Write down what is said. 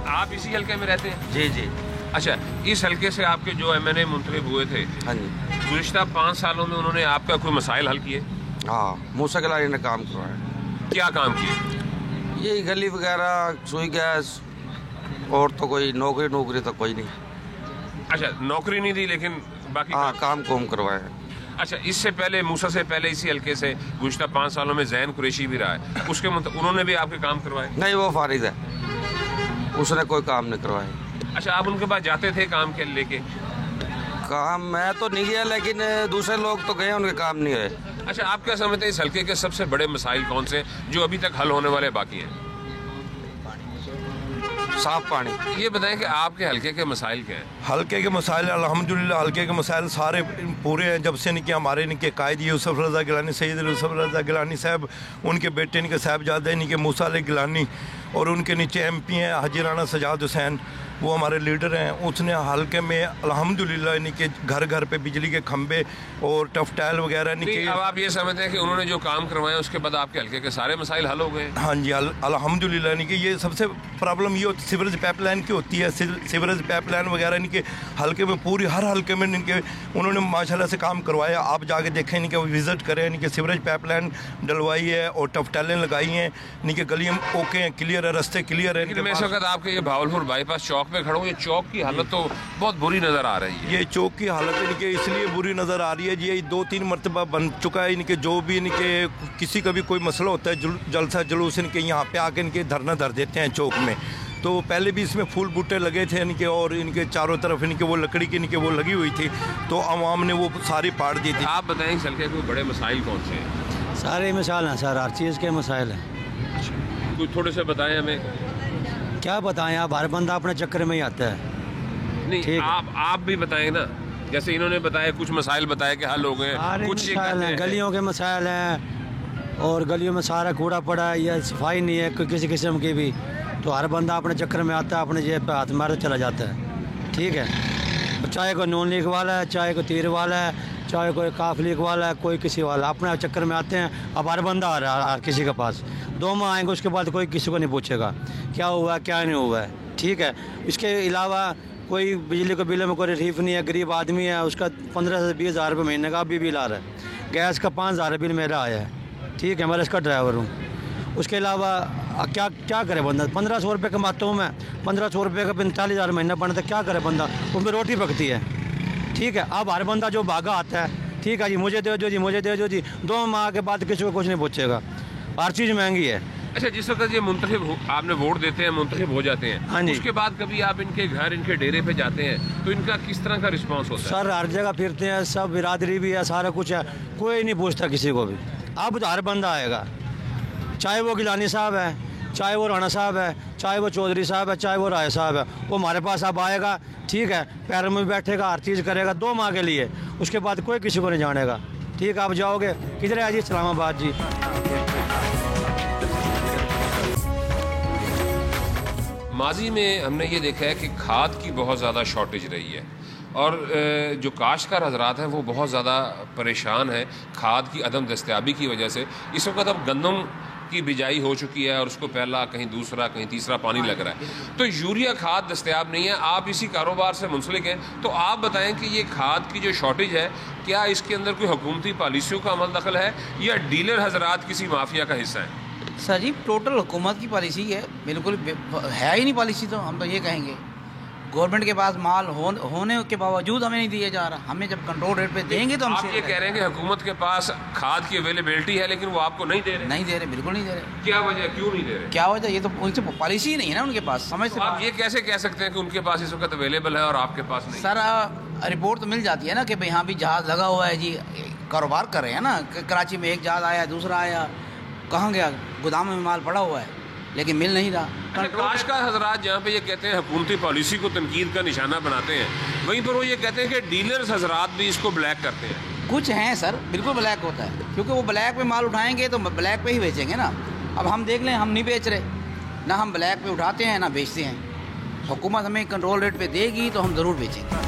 आप इसी हल्के में रहते हैं? जी जी। अच्छा, इस हल्के से आपके जो MNA मुंतखब हुए थे, हाँ जी। गुज़िश्ता 5 सालों में उन्होंने आपका कोई मसाइल हल किए? हाँ, मूसा गिलानी ने काम करवाया। क्या काम किए? यही गली वगैरह, सुई गैस, और तो कोई नौकरी तो कोई नहीं। अच्छा, नौकरी नहीं दी लेकिन बाकी हाँ, काम करवाया। अच्छा, इससे पहले, मूसा से पहले इसी हल्के से गुज़िश्ता 5 सालों में ज़ैन कुरैशी भी रहा है, उसके उन्होंने भी आपके काम करवाए? नहीं, वो फारिग है, उसने कोई काम नहीं करवाया। अच्छा, आप उनके पास जाते थे काम के लेके? काम मैं तो नहीं गया, लेकिन दूसरे लोग तो गए, उनके काम नहीं हुए। अच्छा, आप क्या समझते हैं इस हल्के के सबसे बड़े मसाइल कौन से जो अभी तक हल होने वाले बाकी हैं? साफ पानी। ये बताएं कि आपके हल्के के मसाइल क्या हैं? हल्के के मसाइल अल्हम्दुलिल्लाह हल्के के मसाइल सारे पूरे हैं। जब से इनके हमारे इनके कायद यूसुफ रज़ा गिलानी, सैयद यूसुफ रज़ा गिलानी साहब, उनके बेटे इनके साहबजादे इनके मूसा अली गिलानी, और उनके नीचे MP हैं हाजी राना सजाद हुसैन, वो हमारे लीडर हैं। उसने हल्के में अल्हम्दुलिल्लाह इनके घर घर पे बिजली के खंबे और टफ टाइल वगैरह इनके। अब आप ये समझते हैं कि उन्होंने जो काम करवाए उसके बाद आपके हल्के के सारे मसाइल हल हो गए? हाँ जी, अल्हम्दुलिल्लाह इनकी ये सबसे प्रॉब्लम ये होती सीवरेज पाइपलाइन की होती है। सीवरेज पाइपलाइन वगैरह इनके हल्के में, पूरी हर हल्के में इनके उन्होंने माशाल्लाह से काम करवाया। आप जाके देखें, इनके विजिट करें, इनके सीवरेज पाइपलाइन डलवाई है और टफ टाइलें लगाई हैं। इनके गलियाँ ओके हैं, क्लियर है, रास्ते क्लियर है। लेकिन मैं इस वक्त आपके ये भावलपुर बाईपास चौक पे खड़ा हूँ, ये चौक की हालत तो बहुत बुरी नज़र आ रही है। ये चौक की हालत इनके इसलिए बुरी नज़र आ रही है, ये 2-3 मरतबा बन चुका है। इनके जो भी इनके किसी का भी कोई मसला होता है, जलसा जुलूस, इनके यहाँ पे आके इनके धरना धर देते हैं चौक में। तो पहले भी इसमें फूल बूटे लगे थे इनके, और इनके चारों तरफ इनके वो लकड़ी की इनके वो लगी हुई थी, तो आवाम ने वो सारी पाड़ दी थी। आप बताएं इस हल्के के बड़े मसाइल कौन से हैं? सारे मसाइल हैं सर, हर चीज़ के मसाइल हैं। कुछ थोड़े से बताएं हमें। क्या बताएं, आप हर बंदा अपने चक्कर में ही आता है। नहीं, आप भी बताएं ना, जैसे इन्होंने बताया, कुछ मसाइल बताए कि हल हो गए, कुछ मसाइल हैं, गलियों के मसाइल हैं, और गलियों में सारा कूड़ा पड़ा है, या सफाई नहीं है किसी किस्म की भी, तो हर बंदा अपने चक्कर में आता है, अपने जेब पे हाथ मारते चला जाता है। ठीक है, चाहे कोई नॉन लीग वाला है, चाहे कोई तीर वाला है, चाहे कोई काफ लीग वाला है, कोई किसी वाला, अपने चक्कर में आते हैं। अब हर बंदा आ रहा है हर किसी के पास, 2 माह आएंगे, उसके बाद कोई किसी को नहीं पूछेगा क्या हुआ है क्या नहीं हुआ है। ठीक है, इसके अलावा कोई बिजली के बिल में कोई रिलीफ नहीं है, गरीब आदमी है, उसका 15 से 20 हज़ार रुपये महीने का अभी बिल आ रहा है। गैस का 5 हज़ार बिल मेरा आया है। ठीक है, मैं इसका ड्राइवर हूँ। उसके अलावा क्या क्या करे बंदा, 1500 रुपये कमाता हूँ मैं, 1500 रुपये का 45,000 महीना बनता है, क्या करे बंदा, उसमें रोटी पकती है। ठीक है, अब हर बंदा जो भागा आता है, ठीक है जी मुझे दे दो जी, मुझे दे दो जी, 2 माह के बाद किसी को कुछ नहीं पूछेगा, हर चीज़ महंगी है। अच्छा, जिस वक्त ये मुंतखब आपने वोट देते हैं, मुंतखब हो जाते हैं, हाँ जी, उसके बाद कभी आप इनके घर, इनके डेरे पे जाते हैं तो इनका किस तरह का रिस्पांस होता है? सर हर जगह फिरते हैं, सब बिरादरी भी है, सारा कुछ है, कोई नहीं पूछता किसी को भी। अब हर बंदा आएगा, चाहे वो गिलानी साहब है, चाहे वो राणा साहब है, चाहे वो चौधरी साहब है, चाहे वो राय साहब है, वो हमारे पास अब आएगा। ठीक है, पैरों में बैठेगा, हर चीज़ करेगा 2 माह के लिए, उसके बाद कोई किसी को नहीं जानेगा। ठीक है, आप जाओगे किधर है जी? इस्लामाबाद जी। माजी में हमने ये देखा है कि खाद की बहुत ज़्यादा शॉर्टेज रही है, और जो काश्तकार हजरात हैं वो बहुत ज़्यादा परेशान हैं खाद की अदम दस्तयाबी की वजह से। इस वक्त अब गंदम की बिजाई हो चुकी है और उसको पहला, कहीं दूसरा, कहीं तीसरा पानी लग रहा है, तो यूरिया खाद दस्तयाब नहीं है। आप इसी कारोबार से मुंसलिक हैं, तो आप बताएं कि ये खाद की जो शॉर्टेज है, क्या इसके अंदर कोई हुकूमती पॉलिसियों का अमल दखल है या डीलर हजरात किसी माफिया का हिस्सा है? सर जी, टोटल हुकूमत की पॉलिसी है, बिल्कुल है ही नहीं पॉलिसी, तो हम तो ये कहेंगे गवर्नमेंट के पास माल होने के बावजूद हमें नहीं दिया जा रहा। हमें जब कंट्रोल रेट पे देंगे तो हम आप ये कह रहे हैं कि हुकूमत के पास खाद की अवेलेबिलिटी है लेकिन वो आपको नहीं दे रहे? नहीं दे रहे, बिल्कुल नहीं दे रहे। क्या वजह, क्यों नहीं दे रहे? क्या वजह, ये तो उनसे पॉलिसी ही नहीं है ना उनके पास, समझ से। आप ये कैसे कह सकते हैं कि उनके पास इस वक्त अवेलेबल है और आपके पास नहीं? सर रिपोर्ट तो मिल जाती है ना कि भाई यहाँ भी जहाज़ लगा हुआ है जी, कारोबार कर रहे हैं ना, कराची में एक जहाज़ आया, दूसरा आया, कहाँ गया, गोदाम में माल पड़ा हुआ है लेकिन मिल नहीं रहा। काश्तकार हजरात जहाँ पे ये कहते हैं हुकूमती पॉलिसी को तनकीद का निशाना बनाते हैं, वहीं पर वो ये कहते हैं कि डीलर्स हजरात भी इसको ब्लैक करते हैं। कुछ हैं सर, बिल्कुल ब्लैक होता है, क्योंकि वो ब्लैक पे माल उठाएंगे तो ब्लैक पे ही बेचेंगे ना। अब हम देख लें, हम नहीं बेच रहे ना, हम ब्लैक पे उठाते हैं ना बेचते हैं। हुकूमत हमें कंट्रोल रेट पे देगी तो हम ज़रूर बेचेंगे।